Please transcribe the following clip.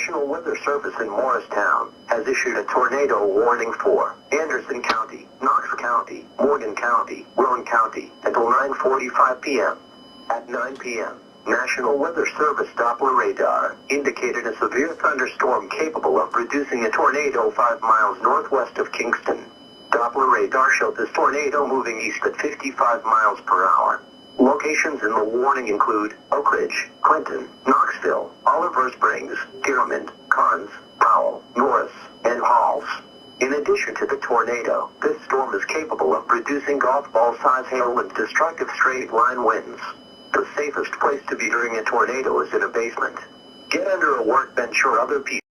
National Weather Service in Morristown has issued a tornado warning for Anderson County, Knox County, Morgan County, Rowan County until 9:45 p.m. At 9 p.m., National Weather Service Doppler radar indicated a severe thunderstorm capable of producing a tornado 5 miles northwest of Kingston. Doppler radar showed this tornado moving east at 55 miles per hour. Locations in the warning include Oak Ridge, Clinton, Knoxville, Oliver Springs, Dearmond, Carnes, Powell, Norris, and Halls. In addition to the tornado, this storm is capable of producing golf ball-size hail and destructive straight-line winds. The safest place to be during a tornado is in a basement. Get under a workbench or other piece.